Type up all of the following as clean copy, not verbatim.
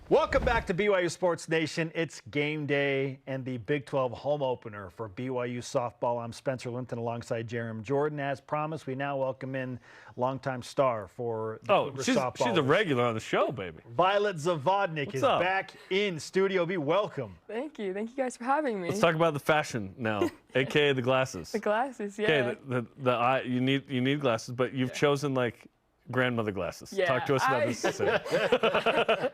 Welcome back to BYU Sports Nation. It's game day and the Big 12 home opener for BYU Softball. I'm Spencer Linton alongside Jarom Jordan. As promised, we now welcome in longtime star for the Softball. She's a regular on the show, baby. Violet Zavodnik is up? back in Studio B. Welcome. Thank you. Thank you guys for having me. Let's talk about the fashion now, aka the glasses. The glasses, yeah. Okay, the eye. You need glasses, but you've chosen like grandmother glasses. Yeah, Talk to us about this.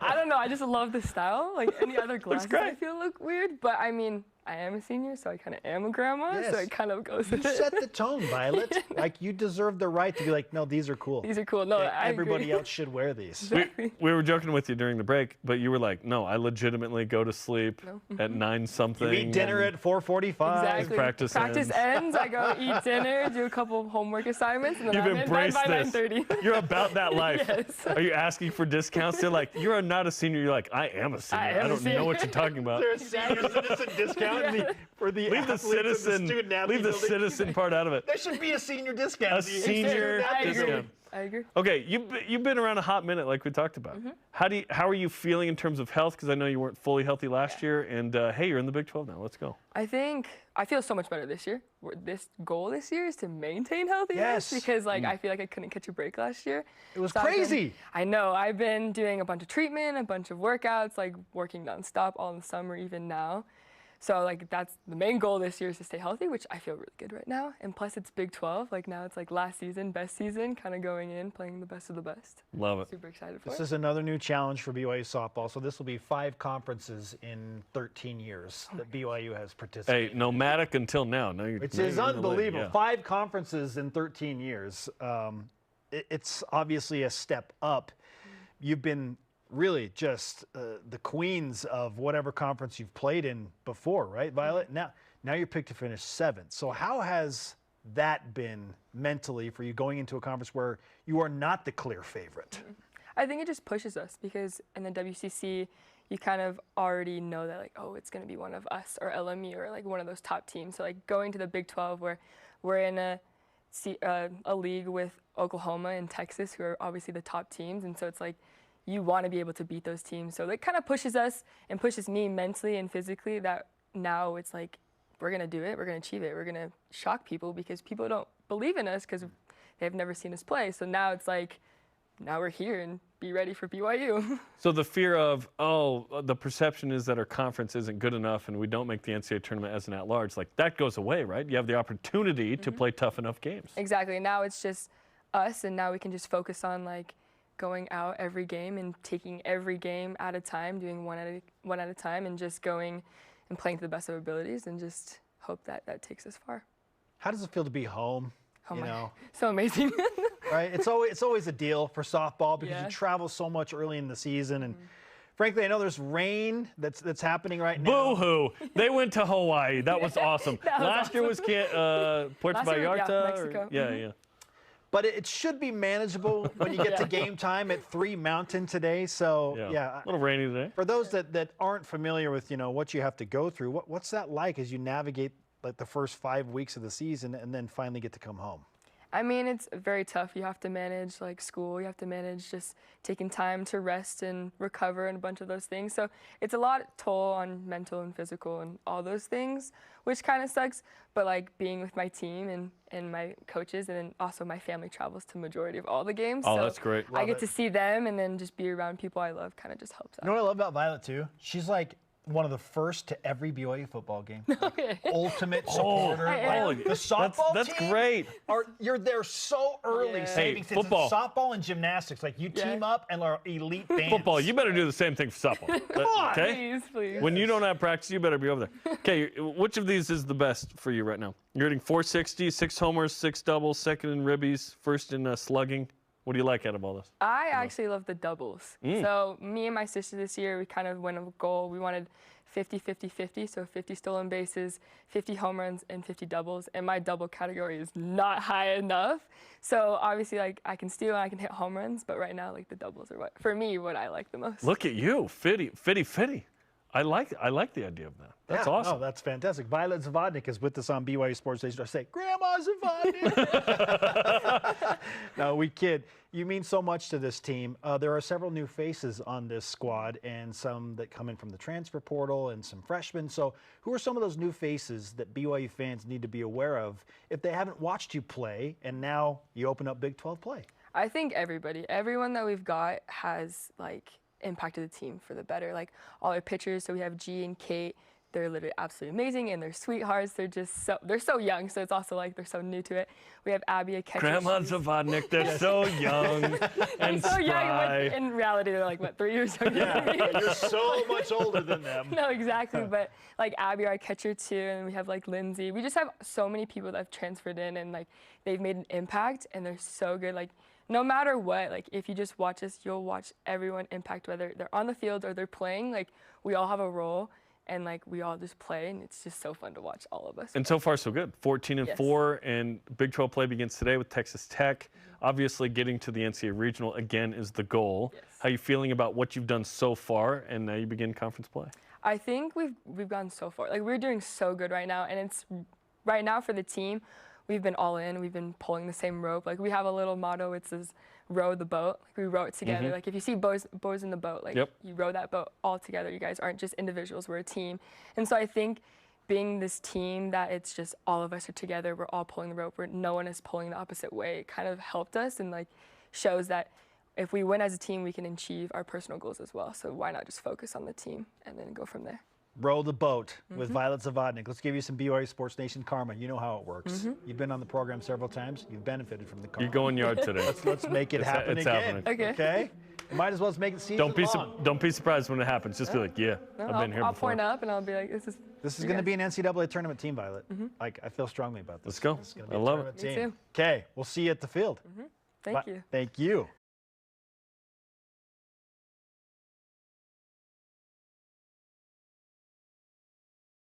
I don't know. I just love the style. Like any other glasses, I feel look weird. But I mean, I am a senior, so I kind of am a grandma. Yes. So it kind of goes with You it. set the tone, Violet. Like, you deserve the right to be like, no, these are cool. These are cool. No, I Everybody agree. else should wear these. Exactly. We were joking with you during the break, but you were like, no, I legitimately go to sleep at 9 something. You eat dinner at 4:45. Exactly. Practice ends. I go eat dinner, do a couple of homework assignments, and then You've I'm in bed by 9:30. You're about that life. Yes. Are you asking for discounts? They're like, you're not a senior. You're like, I am a senior. I don't know what you're talking about. Is there a senior citizen discount for the Leave the citizen. Leave the citizen part out of it. There should be a senior discount. A senior discount. I agree. Okay, you've been around a hot minute, like we talked about. How are you feeling in terms of health? Because I know you weren't fully healthy last year, and hey, you're in the Big 12 now. Let's go. I feel so much better this year. This goal this year is to maintain healthiness because I feel like I couldn't catch a break last year. It was crazy. I know. I've been doing a bunch of treatment, a bunch of workouts, like working nonstop all in the summer, even now. So that's the main goal this year is to stay healthy, which I feel really good right now. And plus it's Big 12. Like now it's like last season, best season, kind of going in, playing the best of the best. Love it. Super excited for it. This is another new challenge for BYU softball. So this will be 5 conferences in 13 years that BYU has participated. Hey, nomadic until now. Which is unbelievable. 5 conferences in 13 years. It's obviously a step up. You've been really just the queens of whatever conference you've played in before, right, Violet? Now you're picked to finish 7th. So how has that been mentally for you going into a conference where you are not the clear favorite? I think it just pushes us because in the WCC, you kind of already know that it's going to be one of us or LMU or one of those top teams. So going to the Big 12 where we're in a league with Oklahoma and Texas, who are obviously the top teams, and so it's you want to be able to beat those teams. So it kind of pushes us and pushes me mentally and physically that now it's we're going to do it, we're going to achieve it, we're going to shock people because people don't believe in us because they've never seen us play. So now it's now we're here and be ready for BYU. So the fear of, the perception is that our conference isn't good enough and we don't make the NCAA tournament as an at-large, that goes away, right? You have the opportunity to play tough enough games. Exactly. Now it's just us, and now we can just focus on going out every game and taking every game at a time, doing one at a time, and just going and playing to the best of our abilities, and just hope that takes us far. How does it feel to be home? So amazing. Right? It's always a deal for softball because you travel so much early in the season, and frankly, I know there's rain that's happening right now. Boo-hoo. They went to Hawaii. That was awesome. Last year was Puerto Vallarta. Mexico. Yeah. But it should be manageable when you get to game time at 3 Mountain today. So, a little rainy today. For those that aren't familiar with, what you have to go through, what's that like as you navigate the first 5 weeks of the season and then finally get to come home? I mean, it's very tough. You have to manage school. You have to manage just taking time to rest and recover and a bunch of those things. So it's a lot toll on mental and physical and all those things, which kind of sucks. But being with my team and my coaches, and then also my family travels to majority of all the games. Oh, so that's great. I get to see them and then just be around people I love kind of just helps out. You know what I love about Violet too? She's one of the first to every BYU football game. Ultimate supporter. The softball that's team great. You're there so early saving things. Football. Softball and gymnastics. You team up and are elite bands. Football, you better do the same thing for softball. Come on. Okay? Please. When you don't have practice, you better be over there. Okay, which of these is the best for you right now? You're hitting 460, 6 homers, 6 doubles, second in ribbies, first in slugging. What do you like out of all this? I actually love the doubles. So me and my sister this year, we kind of went a goal. We wanted 50-50-50, so 50 stolen bases, 50 home runs, and 50 doubles. And my double category is not high enough. So obviously, I can steal and I can hit home runs, but right now, the doubles are what I like the most. Look at you, fitty. I like the idea of that. That's awesome. Oh, that's fantastic. Violet Zavodnik is with us on BYU Sports Station. I say, Grandma Zavodnik. No, we kid. You mean so much to this team. There are several new faces on this squad, and some that come in from the transfer portal, and some freshmen. So, who are some of those new faces that BYU fans need to be aware of if they haven't watched you play, and now you open up Big 12 play? I think everyone that we've got has impacted the team for the better. Like all our pitchers, so we have G and Kate. They're literally absolutely amazing, and they're sweethearts. They're so young, so it's also they're so new to it. We have Abby, a catcher. Grandma Zavodnik, they're so young and so young, spry. in reality, they're 3 years younger than me. You're so much older than them. No, exactly. But Abby, our catcher too, and we have Lindsay. We just have so many people that have transferred in, and they've made an impact, and they're so good. No matter what, if you just watch us, you'll watch everyone impact, whether they're on the field or they're playing. We all have a role, and we all just play, and it's just so fun to watch all of us. And so far, so good. 14-4, and Big 12 play begins today with Texas Tech. Obviously, getting to the NCAA Regional again is the goal. Yes. How are you feeling about what you've done so far, and now you begin conference play? I think we've gone so far. We're doing so good right now, and it's right now for the team. We've been all in. We've been pulling the same rope. We have a little motto. It says, row the boat. We row it together. Mm-hmm. If you see boys in the boat, Yep. you row that boat all together. You guys aren't just individuals. We're a team. And so I think being this team that it's just all of us are together, we're all pulling the rope, where no one is pulling the opposite way, it kind of helped us and shows that if we win as a team, we can achieve our personal goals as well. So why not just focus on the team and then go from there? Row the boat with Violet Zavodnik. Let's give you some BYU Sports Nation karma. You know how it works. You've been on the program several times. You've benefited from the karma. You're going yard today. Let's make it happen it's again. happening. Okay. You might as well make it season long. Don't be surprised when it happens. Just be like, yeah, No, I've been here I'll before. point up and I'll be This is going to be an NCAA tournament team, Violet. I feel strongly about this. Let's go. This is gonna be I a love tournament it. Me team. too. Okay, we'll see you at the field. Thank you. Thank you.